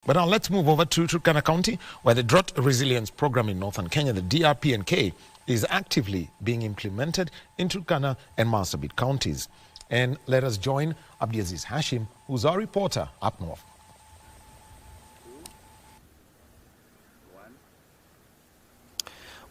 But now let's move over to Turkana County, where the Drought Resilience Program in Northern Kenya, the DRP&K, is actively being implemented in Turkana and Marsabit counties. And let us join Abdiaziz Hashim, who's our reporter up north.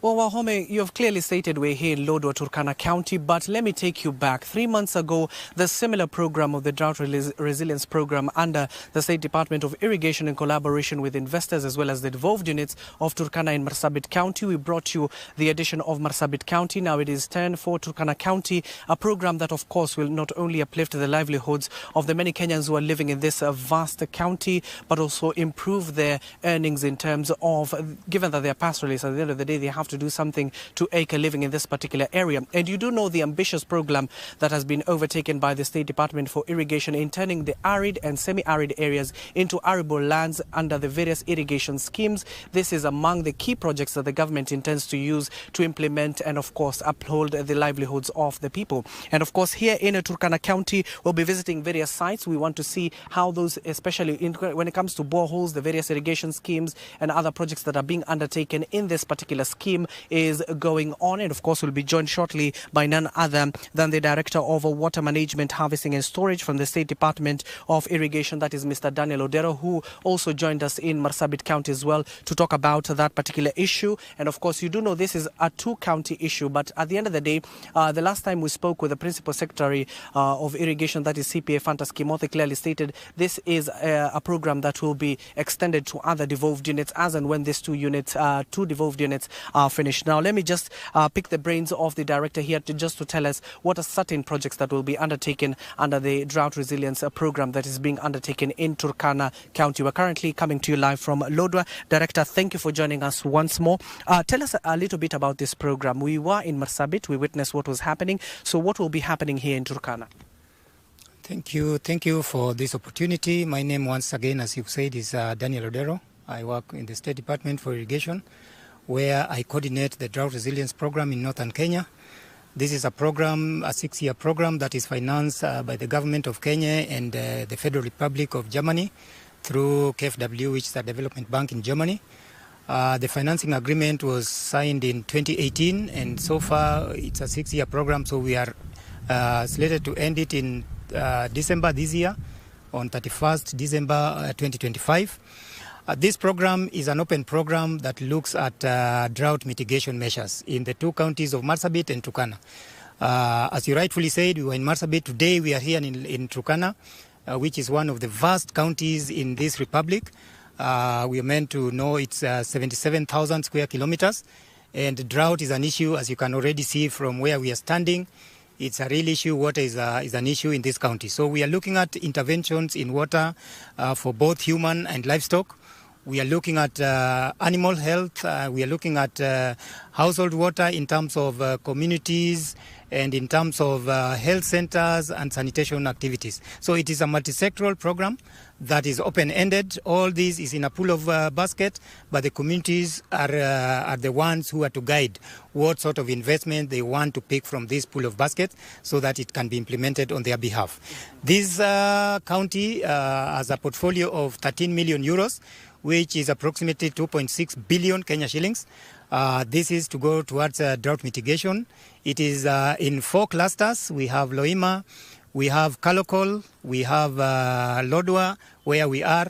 Well, Wahome, you have clearly stated we're here in Lodwar, Turkana County, but let me take you back. 3 months ago, the similar program of the Drought Resilience Program under the State Department of Irrigation in collaboration with investors as well as the devolved units of Turkana and Marsabit County. We brought you the addition of Marsabit County. Now it is turn for Turkana County, a program that, of course, will not only uplift the livelihoods of the many Kenyans who are living in this vast county, but also improve their earnings in terms of, given that they are pastoralists, at the end of the day, they have to do something to make a living in this particular area. And you do know the ambitious program that has been overtaken by the State Department for Irrigation in turning the arid and semi-arid areas into arable lands under the various irrigation schemes. This is among the key projects that the government intends to use to implement and, of course, uphold the livelihoods of the people. And, of course, here in Turkana County, we'll be visiting various sites. We want to see how those, especially when it comes to boreholes, the various irrigation schemes and other projects that are being undertaken in this particular scheme is going on. And of course we'll be joined shortly by none other than the Director of Water Management, Harvesting and Storage from the State Department of Irrigation, that is Mr. Daniel Odero, who also joined us in Marsabit County as well to talk about that particular issue. And of course you do know this is a two-county issue, but at the end of the day, the last time we spoke with the Principal Secretary of Irrigation, that is CPA Fantas Kimote, clearly stated this is a program that will be extended to other devolved units as and when these two devolved units are finished. Now, let me just pick the brains of the director here to tell us what are certain projects that will be undertaken under the Drought Resilience Program that is being undertaken in Turkana County. We're currently coming to you live from Lodwar. Director, thank you for joining us once more. Tell us a little bit about this program. We were in Marsabit. We witnessed what was happening. So what will be happening here in Turkana? Thank you for this opportunity. My name, once again, as you said, is Daniel Odero. I work in the State Department for Irrigation, where I coordinate the Drought Resilience Program in Northern Kenya. This is a program, a 6-year program that is financed by the government of Kenya and the Federal Republic of Germany through KfW, which is a development bank in Germany. The financing agreement was signed in 2018, and so far it's a 6-year program, so we are slated to end it in December this year, on 31st December 2025. This program is an open program that looks at drought mitigation measures in the two counties of Marsabit and Turkana. As you rightfully said, we were in Marsabit. Today we are here in Turkana, which is one of the vast counties in this republic. We are meant to know it's 77,000 square kilometers, and drought is an issue, as you can already see from where we are standing. It's a real issue. Water is an issue in this county. So we are looking at interventions in water for both human and livestock. We are looking at animal health. We are looking at household water in terms of communities and in terms of health centers and sanitation activities. So it is a multi-sectoral program that is open-ended. All this is in a pool of basket, but the communities are the ones who are to guide what sort of investment they want to pick from this pool of basket so that it can be implemented on their behalf. This county has a portfolio of 13 million euros, which is approximately 2.6 billion Kenya shillings. This is to go towards drought mitigation. It is in 4 clusters. We have Loima, we have Kalokol, we have Lodwar, where we are,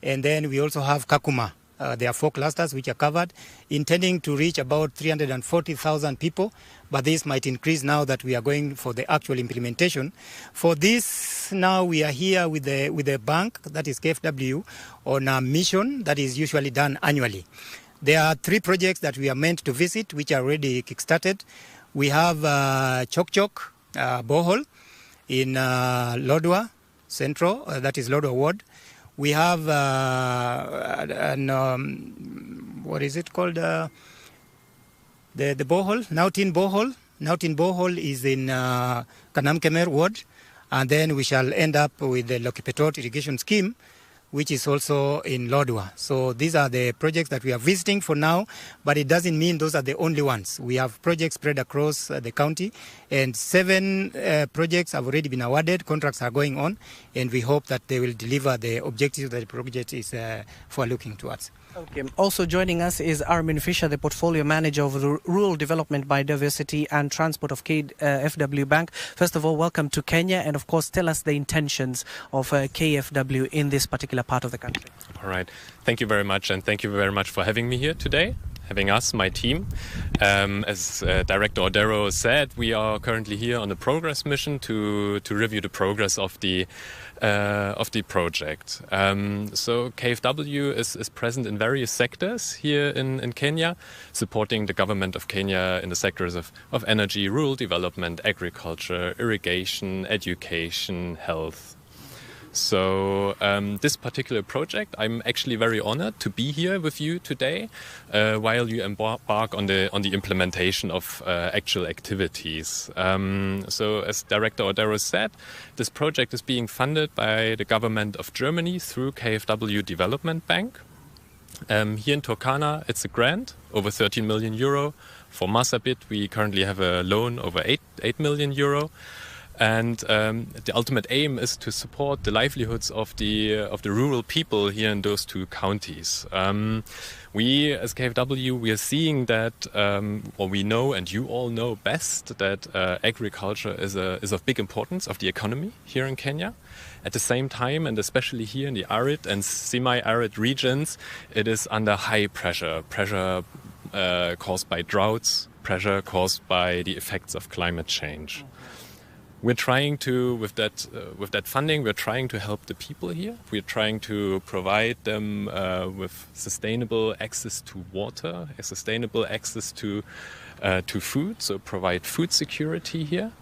and then we also have Kakuma. There are 4 clusters which are covered, intending to reach about 340,000 people, but this might increase now that we are going for the actual implementation. For this, now we are here with the bank, that is KfW, on a mission that is usually done annually. There are 3 projects that we are meant to visit, which are already kickstarted. We have Chok Chok borehole in Lodwar Central, that is Lodwar Ward. We have what is it called? The borehole, Nautin borehole. Nautin borehole is in Kanamkemer Ward, and then we shall end up with the Lokipetot irrigation scheme, which is also in Lodwar. So these are the projects that we are visiting for now, but it doesn't mean those are the only ones. We have projects spread across the county, and 7 projects have already been awarded. Contracts are going on, and we hope that they will deliver the objectives that the project is for looking towards. Okay. Also joining us is Armin Fisher, the Portfolio Manager of Rural Development, Biodiversity and Transport of KfW Bank. First of all, welcome to Kenya, and of course tell us the intentions of KfW in this particular part of the country. All right. Thank you very much, and thank you very much for having me here today, having us, my team. As Director Odero said, we are currently here on a progress mission to review the progress of the project. So KfW is present in various sectors here in Kenya, supporting the government of Kenya in the sectors of energy, rural development, agriculture, irrigation, education, health. So this particular project, I'm actually very honored to be here with you today while you embark on the implementation of actual activities. So as Director Odero said, this project is being funded by the government of Germany through KfW Development Bank. Here in Turkana, it's a grant over 13 million euro. For Marsabit, we currently have a loan over 8 million euro. And the ultimate aim is to support the livelihoods of the rural people here in those 2 counties. We, as KfW, we are seeing that, or we know, and you all know best, that agriculture is of big importance of the economy here in Kenya. At the same time, and especially here in the arid and semi-arid regions, it is under high pressure caused by droughts, pressure caused by the effects of climate change. We're trying to, with that funding, we're trying to help the people here. We're trying to provide them with sustainable access to water, sustainable access to food, so provide food security here.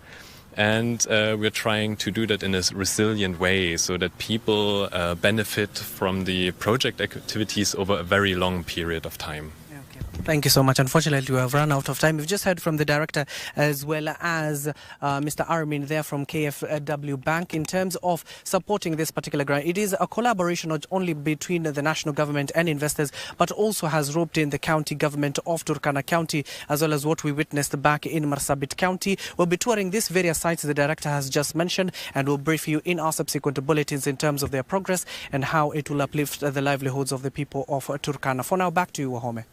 And we're trying to do that in a resilient way so that people benefit from the project activities over a very long period of time. Thank you so much. Unfortunately, we have run out of time. We've just heard from the director as well as Mr. Armin there from KfW Bank in terms of supporting this particular grant. It is a collaboration not only between the national government and investors, but also has roped in the county government of Turkana County, as well as what we witnessed back in Marsabit County. We'll be touring these various sites the director has just mentioned, and we'll brief you in our subsequent bulletins in terms of their progress and how it will uplift the livelihoods of the people of Turkana. For now, back to you, Wahome.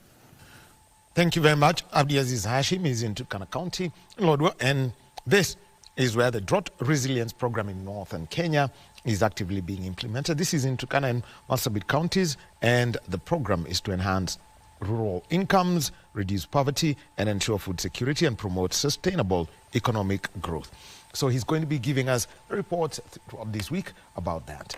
Thank you very much. Abdiaziz Hashim is in Turkana County, Lodwar, and this is where the Drought Resilience Program in northern Kenya is actively being implemented. This is in Turkana and Marsabit counties, and the program is to enhance rural incomes, reduce poverty, and ensure food security and promote sustainable economic growth. So he's going to be giving us reports throughout this week about that.